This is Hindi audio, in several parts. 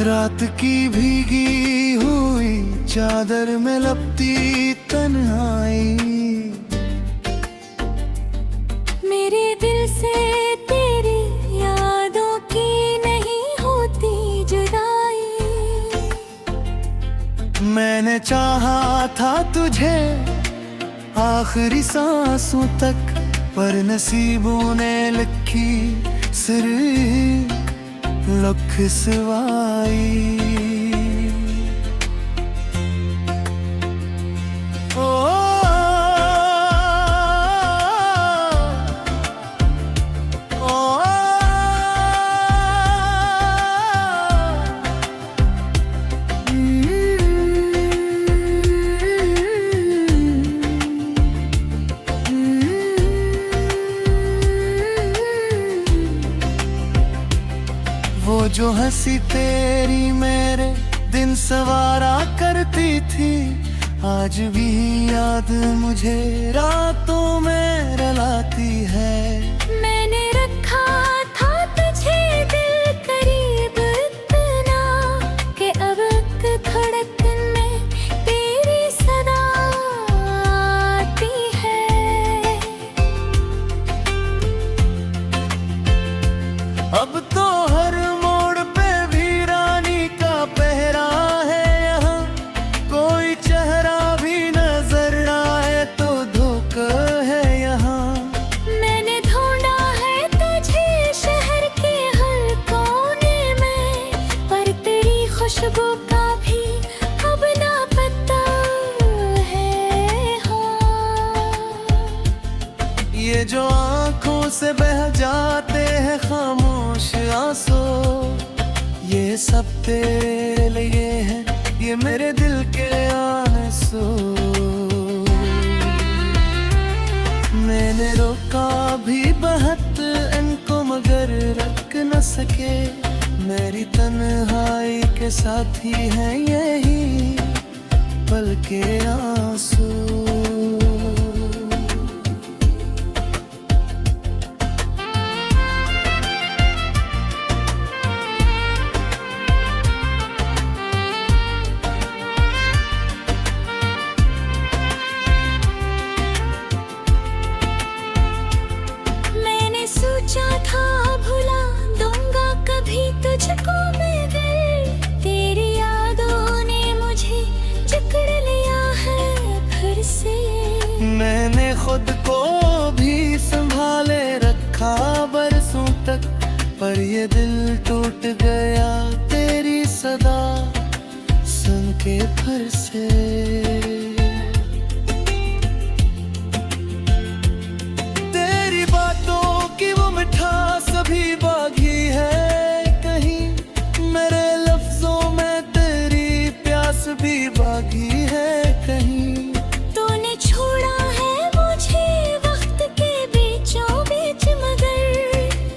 रात की भीगी हुई चादर में लपटी तन्हाई, मेरे दिल से तेरी यादों की नहीं होती जुदाई। मैंने चाहा था तुझे आखिरी सांसों तक, पर नसीबों ने लिखी सिर्फ लख सवाई। वो जो हंसी तेरी मेरे दिन सवारा करती थी, आज भी याद मुझे रातों में रुलाती है। मैंने रखा था तुझे दिल करीब इतना कि अब धड़कन में तेरी सदा आती है। अब तो हर मोड़ पे वीरानी का पहरा है, यहाँ कोई चेहरा भी नजर आए तो धोखा है यहाँ। मैंने ढूंढा है तुझे शहर के हर कोने में, पर तेरी खुशबू का भी अब ना पता है। ये जो आंखों से बह जाते हैं खामोश आंसू, ये सब तेरे लिए हैं, ये मेरे दिल के आंसू। मैंने रोका भी बहुत इनको मगर रख न सके, मेरी तन्हाई के साथी हैं यही पल के आंसू। सोचा था भुला दूंगा कभी तुझको मगर तेरी यादों ने मुझे जकड़ लिया है फिर से। मैंने खुद को भी संभाले रखा बरसों तक, पर ये दिल टूट गया तेरी सदा सुन के फिर से। सभी बागी है कहीं, मेरे लफ्जों में तेरी प्यास भी बागी है कहीं। तूने छोड़ा है मुझे वक्त के बीचों बीच, मगर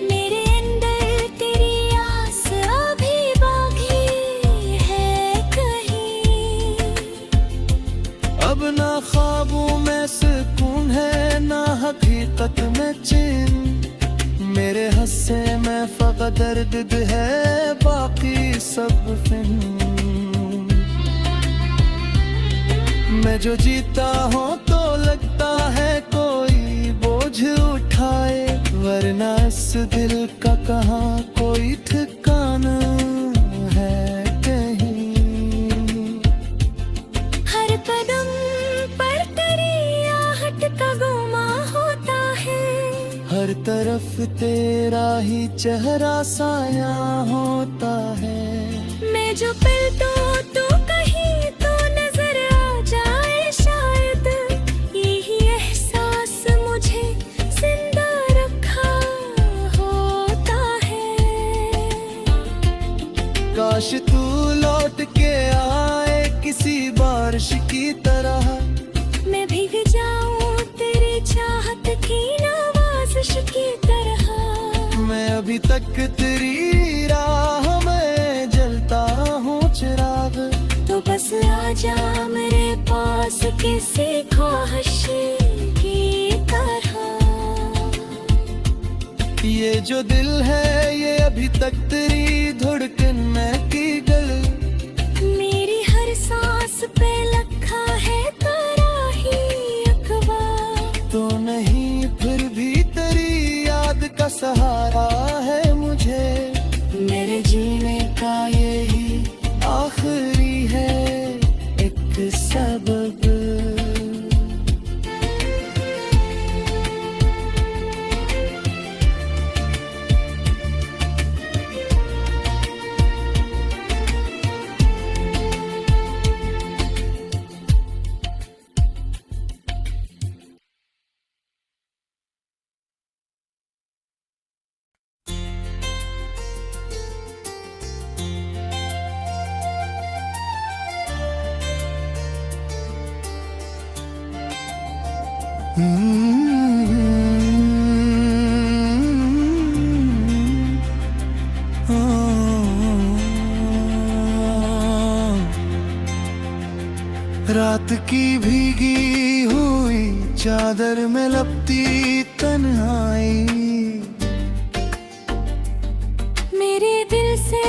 मेरे अंदर तेरी आस अभी बागी है कहीं। अब ना ख्वाबों में सुकून है ना हकीकत में चैन, मेरे हंसे में फकत दर्द है बाकी सब फिल्म। मैं जो जीता हूँ तो लगता है कोई बोझ उठाए, वरना इस दिल का कहाँ कोई ठिकाना है कहीं। हर कदम पर तेरी आहट का गुमा होता है, हर तरफ तेरा ही चेहरा साया होता है। मैं जो पलटूं तो कहीं तो नजर आ जाए शायद, यही एहसास मुझे जिंदा रखा होता है। काश तू लौट के आए किसी बारिश की तरह, मैं भीग जाऊं तेरी चाहत की नवाज़िश की तरह। मैं अभी तक तेरी राह में जलता हूँ चिराग, तो बस आजा। किसी ख्वाहिश की तरह। ये जो दिल है ये अभी तक तेरी धड़कन में की गल, मेरी हर सांस पे लखा है तेरा ही अखबार। तो नहीं फिर भी तेरी याद का सहारा है मुझे। मेरे जीने का यही आखिरी है एक सबब। रात की भीगी हुई चादर में लपटी तन्हाई, मेरे दिल से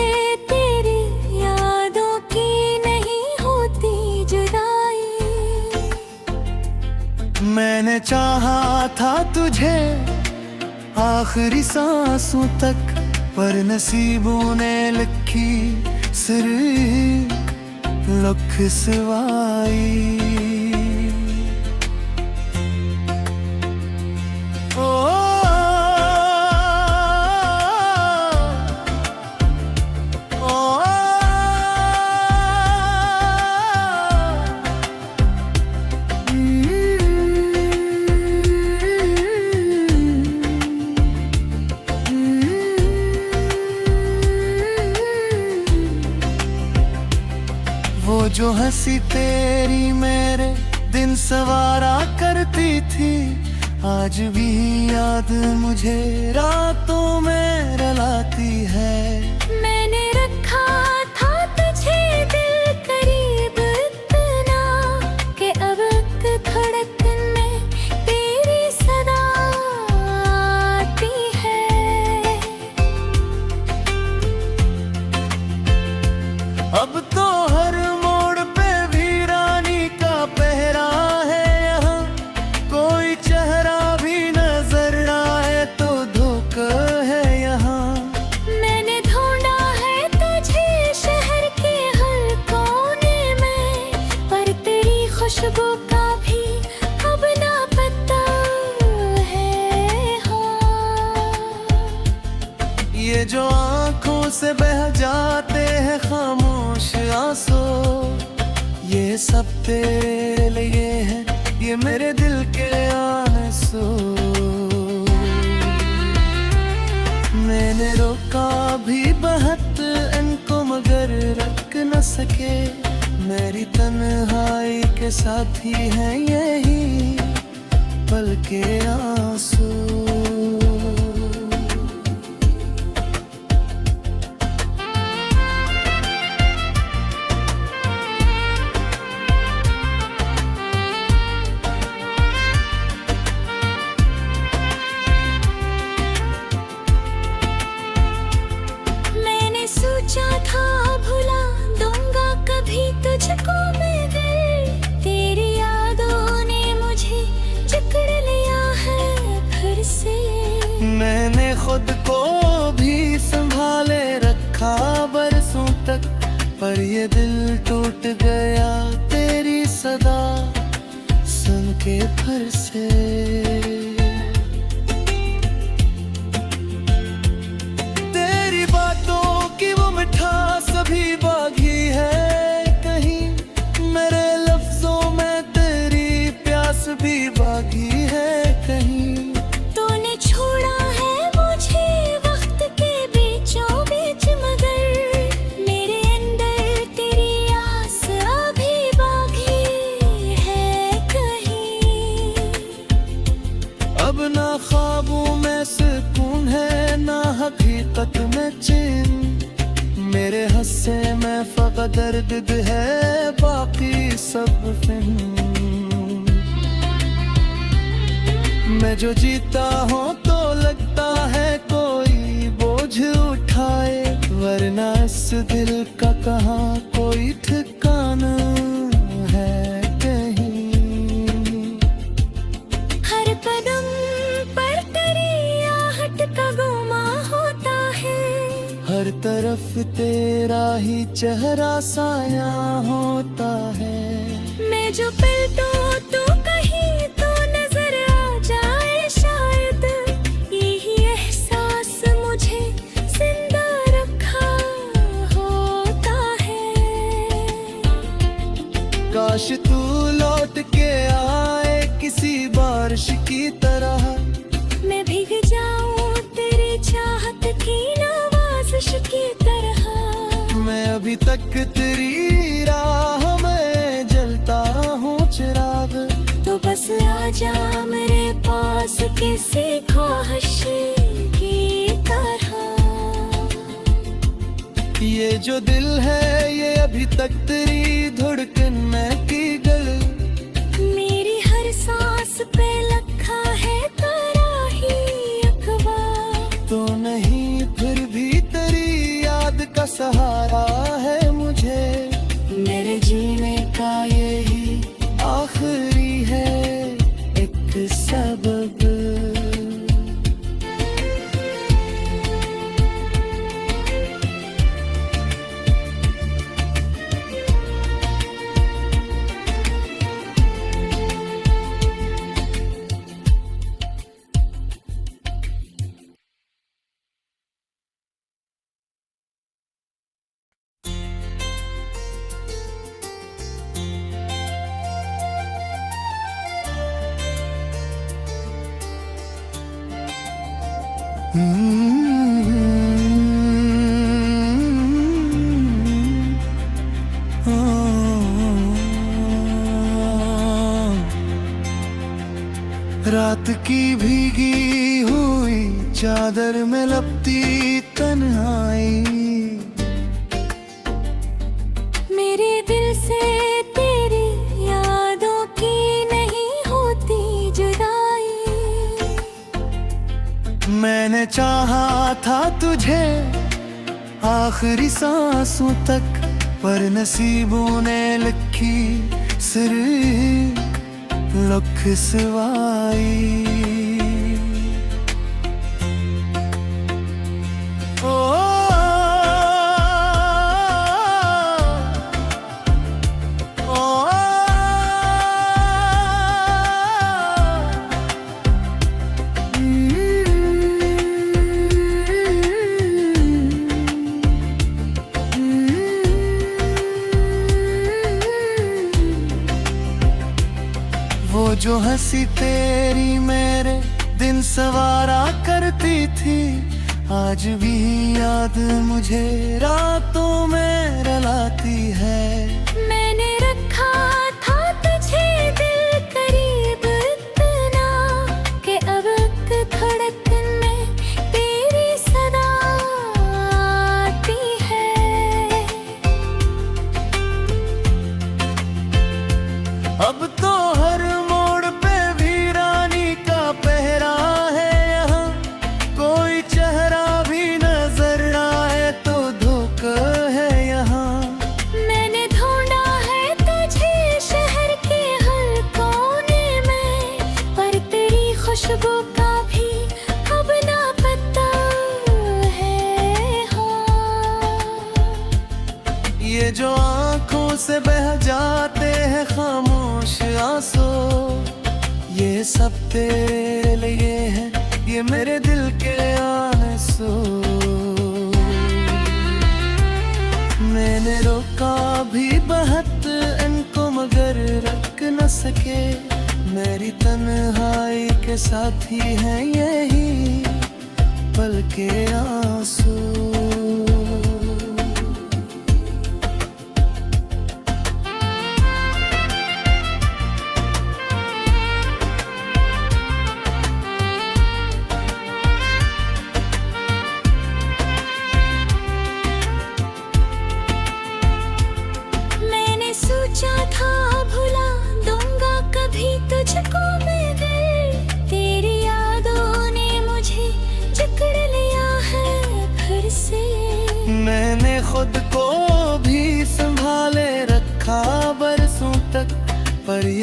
तेरी यादों की नहीं होती जुदाई। मैंने चाहा था तुझे आखिरी सांसों तक, पर नसीबों ने लिखी सिर्फ लख सिवाई। वो जो हंसी तेरी मेरे दिन सवारा करती थी, आज भी याद मुझे रातों में रुलाती है। मैंने रखा था तुझे दिल करीब इतना कि अब एक धड़कन में तेरी सदा आती है। अब तो हर मोड़ पे वीरानी का पहरा है यहाँ, कोई चेहरा भी नजर आए तो धोखा है यहाँ। मैंने ढूंढा है तुझे शहर के हर कोने में, पर तेरी खुशबू का भी अब ना पता है। ये जो आंखों से बह जाते हैं खामोश आंसू, ये सब तेरे लिए है, ये मेरे दिल के आंसू। मैंने रोका भी बहुत इनको मगर रख न सके, मेरी तन्हाई के साथी हैं यही पल के आंसू। सोचा था भुला दूंगा कभी तुझको मैं दिल, तेरी यादों ने मुझे जकड़ लिया है फिर से। मैंने खुद को भी संभाले रखा बरसों तक, पर ये दिल टूट गया तेरी सदा सुन के फिर से। सभी बागी है कहीं, मेरे लफ्जों में तेरी प्यास भी बागी है कहीं। तूने छोड़ा है मुझे वक्त के बीचों बीच, मगर मेरे अंदर तेरी आस अभी बागी है कहीं। अब ना ख्वाबों में सुकून है ना हकीकत में चैन, मेरे हंसे में फकत दर्द है बाकी सब फिर। मैं जो जीता हूँ तो लगता है कोई बोझ उठाए, वरना इस दिल का कहाँ कोई ठिकाना है कहीं। हर कदम पर तेरी आहट का गुमा होता है, हर तरफ तेरा ही चेहरा साया होता है। मैं जो पलटूं तू कहीं तो नजर आ जाए शायद, यही एहसास मुझे जिंदा रखा होता है। काश तू लौट के आए किसी बारिश की तरह, मैं भीग जाऊं तेरी चाहत की नवाज़िश की तरह। मैं अभी तक तेरी राह में जलता हूँ चिराग, तो बस आजा मेरे पास किसी ख्वाहिश की तरह। ये जो दिल है ये अभी तक तेरी धड़कन में की गल, मेरी हर सांस पे लखा है तेरा ही अखबार। तो नहीं फिर भी तेरी याद का सहारा है मुझे, मेरे जीने का यही आखिरी है एक सबब। रात की भीगी हुई चादर में लपटी तन्हाई, मेरे दिल से तेरी यादों की नहीं होती जुदाई। मैंने चाहा था तुझे आखिरी सांसों तक, पर नसीबों ने लिखी सिर्फ लुख सवाई। ओ, ओ, ओ, वो जो हंसी तेरी मेरे दिन सवारा करती थी, आज भी याद मुझे रातों में रुलाती है। मैंने रखा था तुझे दिल करीब इतना कि अब एक धड़कन में तेरी सदा आती है। अब तो हर मोड़ पे वीरानी का पहरा है यहाँ, कोई चेहरा भी नजर आए तो धोखा है यहाँ। मैंने ढूंढा है तुझे शहर के हर कोने में, पर तेरी खुशबू का भी अब ना पता है। ये जो आंखों से बह जाते हैं खामोश आंसू, ये सब तेरे लिए है, ये मेरे दिल के आंसू। मैंने रोका भी बहुत इनको मगर रख न सके, मेरी तन्हाई के साथी हैं यही पल के आंसू। सोचा था भुला दूंगा कभी तुझको मैं दिल, तेरी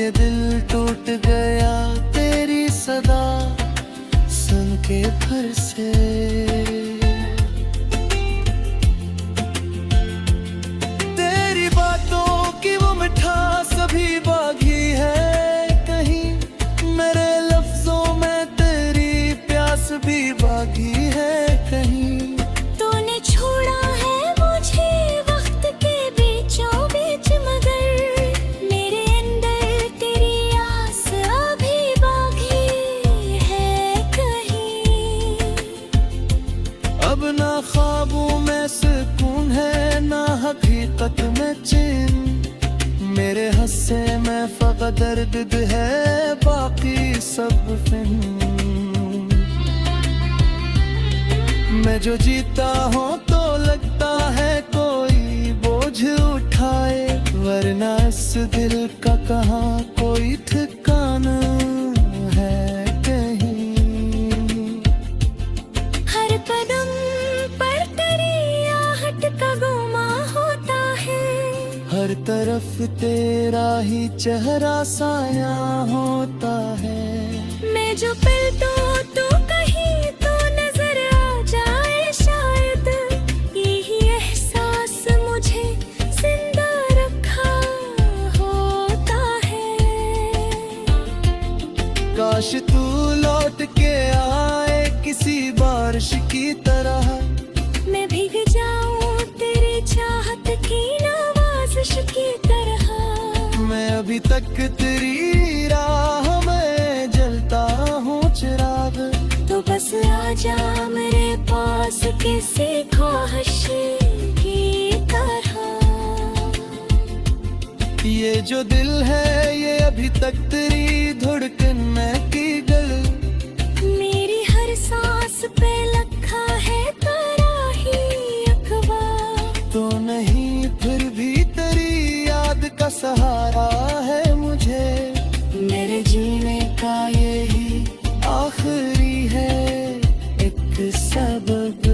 ये दिल टूट गया तेरी सदा सुन के फिर से। तेरी बातों की वो मिठास अभी बाकी है कहीं, मेरे लफ्जों में तेरी प्यास भी बाकी है कहीं। तूने छोड़ा है मुझे वक्त के बीचों बीच, मगर मेरे अंदर तेरी आस अभी बाकी है कहीं। अब ना ख्वाबों में सुकून है ना हकीकत में चैन, मेरे हंसे में फकत दर्द है बाकी सब फिर। मैं जो जीता हूँ तो लगता है कोई बोझ उठाए, वरना इस दिल का कहाँ कोई ठिकाना है कहीं। हर कदम पर तेरी आहट का गुमा होता है, हर तरफ तेरा ही चेहरा साया होता है। मैं जो पलटूं तो कहीं तो नजर आ जाए शायद, यही एहसास मुझे जिंदा रखा होता है। काश तू लौट के आए किसी बारिश की तरह, मैं भीग जाऊं तेरी चाहत की नवाजिश की तरह। मैं अभी तक तेरी राह में जलता हूँ चिराग, तो बस आजा मेरे पास किसी ख्वाहिश की तरह। ये जो दिल है ये अभी तक तेरी धड़कन में की गल, मेरी हर सांस पे लखा है तेरा ही अखबार। तो नहीं फिर भी तेरी याद का सहारा है मुझे, मेरे जीने का यही आखिरी है एक सबब।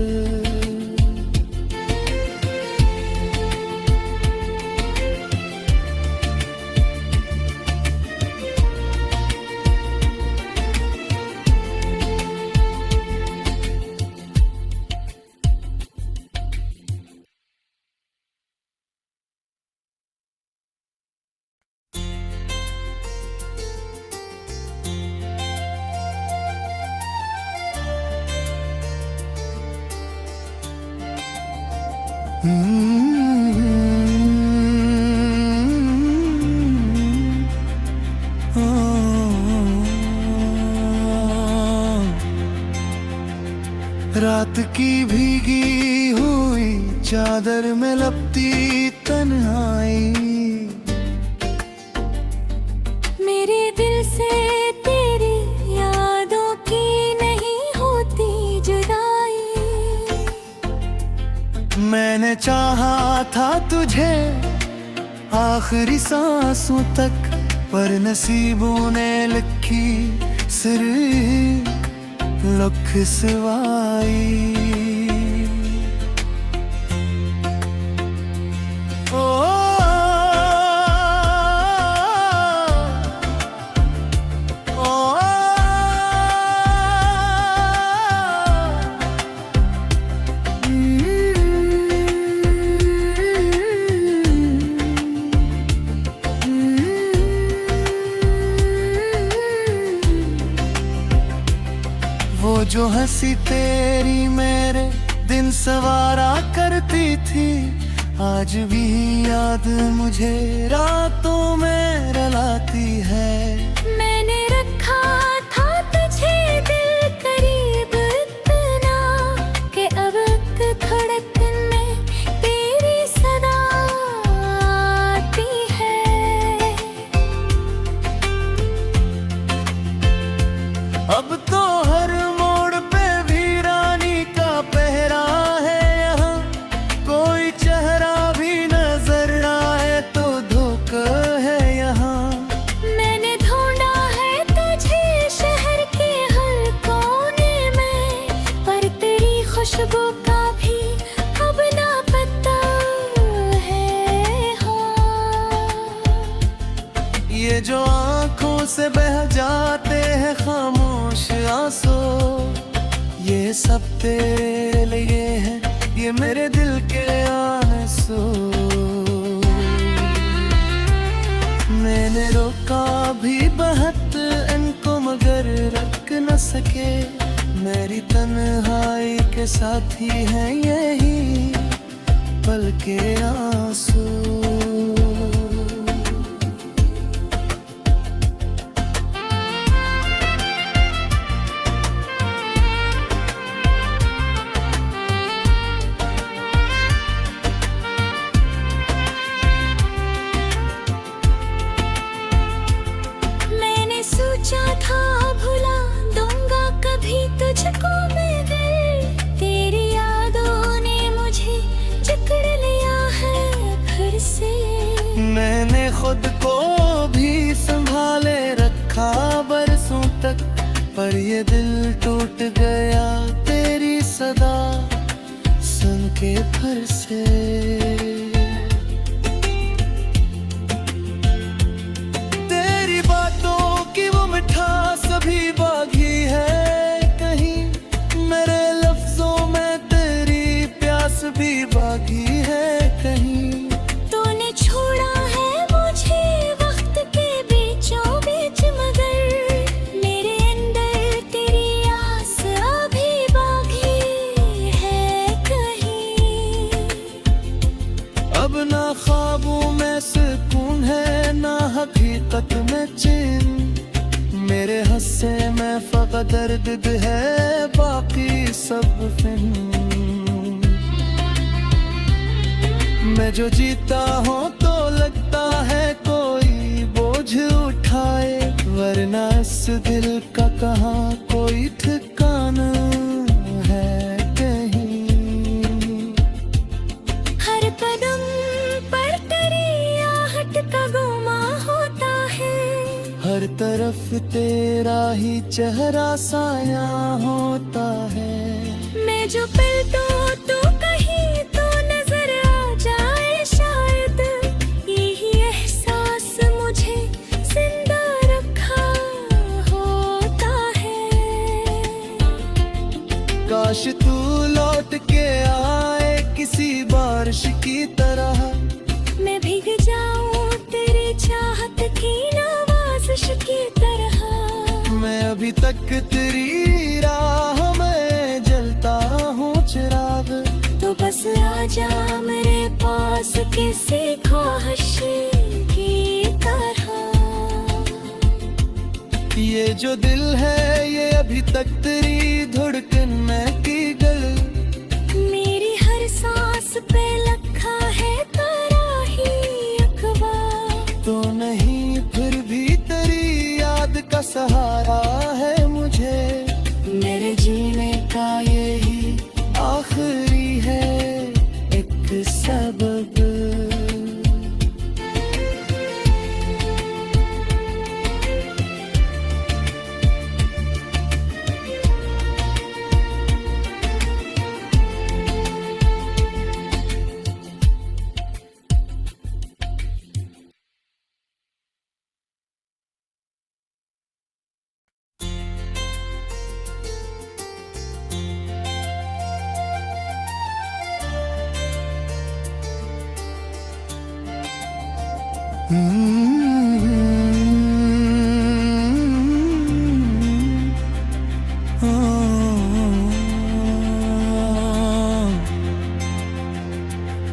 रात की भीगी हुई चादर में लपटी तन्हाई, मेरे दिल से तेरी यादों की नहीं होती जुदाई। मैंने चाहा था तुझे आखिरी सांसों तक, पर नसीबों ने लिखी सिर्फ लख सवाई। ओ वो जो हंसी तेरी मेरे दिन सवारा करती थी, आज भी याद मुझे रातों में रुलाती है। मैंने रखा था तुझे दिल करीब इतना कि अब एक धड़कन में तेरी सदा आती है। अब तो हर मोड़ पे वीरानी का पहरा है, यहाँ कोई चेहरा भी नजर आए तो धोखा है यहाँ। मैंने धोखा आंसू, ये सब तेरे लिए है, ये मेरे दिल के आंसू। मैंने रोका भी बहुत इनको मगर रख न सके, मेरी तन्हाई के साथी हैं यही पल के आंसू। मैंने सोचा था भुला दूंगा कभी तुझको मैं दिल, तेरी यादों ने मुझे जकड़ लिया है फिर से। मैंने खुद को भी संभाले रखा बरसों तक, पर ये दिल टूट गया तेरी सदा सुन के फिर से। तेरी बातों की वो मिठास अभी बाकी है कहीं, मेरे लफ्जों में तेरी प्यास भी बाकी है कहीं। तूने छोड़ा है मुझे वक्त के बीचों बीच, मगर मेरे अंदर तेरी आस अभी बाकी है कहीं। अब ना ख्वाबों में सुकून है ना हकीकत में चैन, मेरे हंसे में फकत दर्द है बाकी सब फिल्म। मैं जो जीता हूँ तो लगता है कोई बोझ उठाए, वरना इस दिल का कहाँ कोई ठिकाना है कहीं। हर कदम पर तेरी आहट का गुमा होता है, हर तरफ तेरा ही चेहरा साया होता है। मैं जो पलटूं तो कहीं तो नजर आ जाए शायद, यही एहसास मुझे जिंदा रखा होता है। काश तू लौट के आए किसी बारिश की तरह, मैं भीग जाऊं तेरी चाहत की नवाज़िश की तरह। मैं अभी तक तेरी राह में जलता हूँ चिराग, तो बस आजा मेरे पास किसी ख्वाहिश की तरह। ये जो दिल है ये अभी तक तेरी धड़कन में की गल, मेरी हर सांस पे लखा है तेरा ही अखबार। तो नहीं फिर भी तेरी याद का सहारा है मुझे, मेरे जीने का यही आखिरी है एक सबब।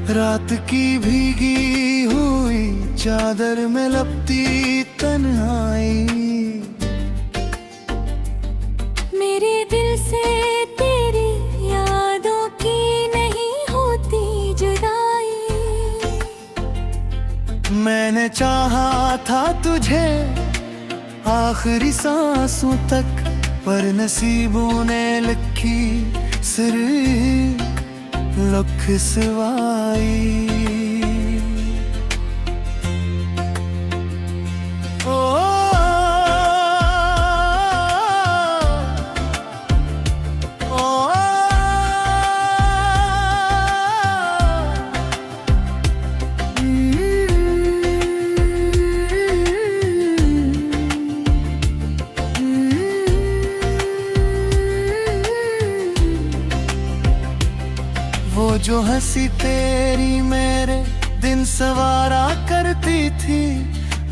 रात की भीगी हुई चादर में लपटी तन्हाई, मेरे दिल से तेरी यादों की नहीं होती जुदाई। मैंने चाहा था तुझे आखिरी सांसों तक, पर नसीबों ने लिखी सिर्फ लख सवाई। वो जो हंसी तेरी मेरे दिन सवारा करती थी,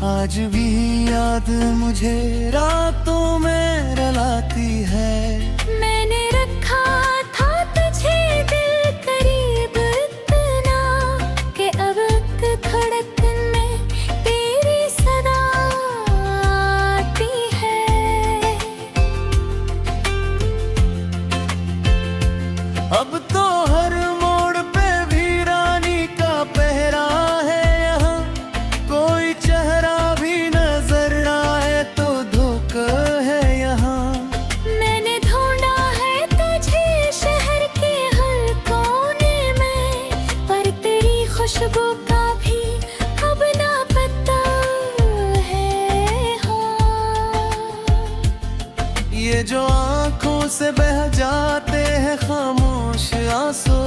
आज भी याद मुझे रातों में रुलाती है। मैंने रखा था तुझे दिल करीब इतना कि अब एक धड़कन में तेरी सदा आती है। अब तो हर मोड़ पे वीरानी का पहरा है, यहाँ कोई चेहरा भी नजर आए तो धोखा है यहाँ। मैंने ढूंढा है तुझे शहर के हर कोने में, पर तेरी खुशबू का भी अब ना पता है। ये जो आंखों से बह जाते हैं खामोश आंसू,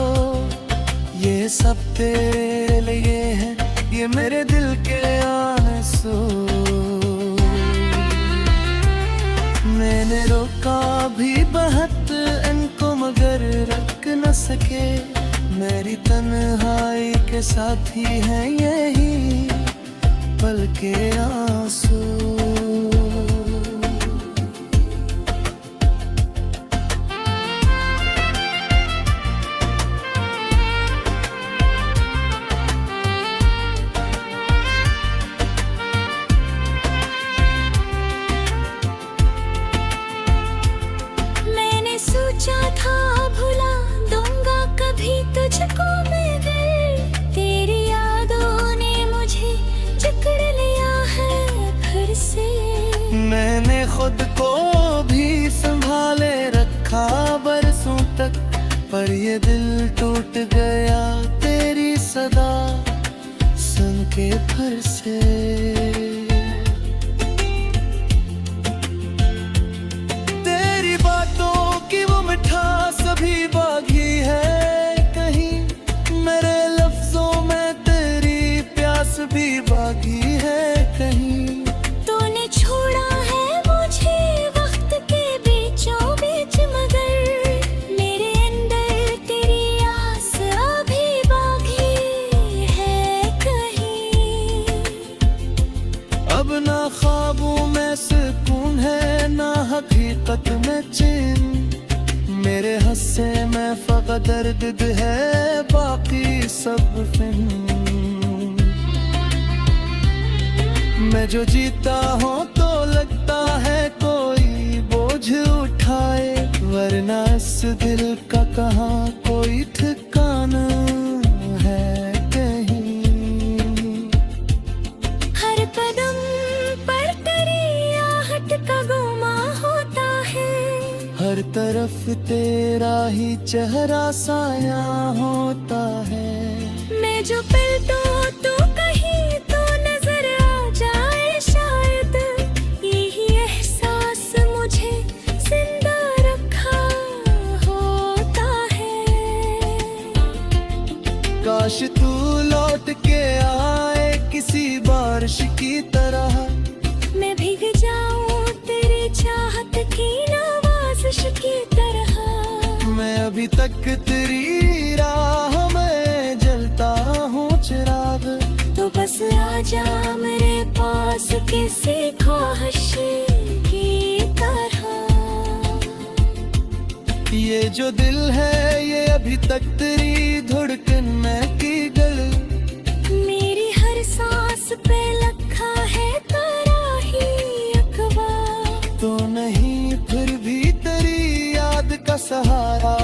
ये सब तेरे लिए है, ये मेरे दिल के आंसू। मैंने रोका भी बहुत इनको मगर रख न सके, मेरी तन्हाई के साथी हैं यही पल के आंसू। मैंने सोचा था भुला दूंगा कभी तुझको मगर तेरी यादों ने मुझे जकड़ लिया है फिर से। मैंने खुद को भी संभाले रखा बरसों तक, पर ये दिल टूट गया तेरी सदा सुन के फिर से। तेरी बातों की वो मिठास अभी बाकी है कहीं, मेरे लफ्जों में तेरी प्यास भी बाकी है कहीं। तूने छोड़ा है मुझे वक्त के बीचों बीच, मगर मेरे अंदर तेरी आस अभी बाकी है कहीं। अब ना ख्वाबों में सुकून है ना हकीकत में चैन, मेरे हंसे में फकत दर्द है बाकी सब फिन। मैं जो जीता हूँ तो लगता है कोई बोझ उठाए, वरना इस दिल का कहाँ कोई ठिकाना है कहीं। हर कदम पर तेरी आहट का गुमा होता है, हर तरफ तेरा ही चेहरा साया होता है। मैं जो पलटूं तो कहीं तो नजर आ जाए शायद, यही एहसास मुझे जिंदा रखा होता है। काश तू लौट के आए किसी बारिश की तरह, मैं भीग जाऊं तेरी चाहत की नवाज़िश की तरह। मैं अभी तक तेरी राह में जलता हूँ चिराग, तो बस आजा मेरे पास किसी ख्वाहिश की तरह। ये जो दिल है ये अभी तक तेरी धड़कन में की गल, मेरी हर सांस पे लखा है तेरा ही अखबार। तो नहीं फिर भी तेरी याद का सहारा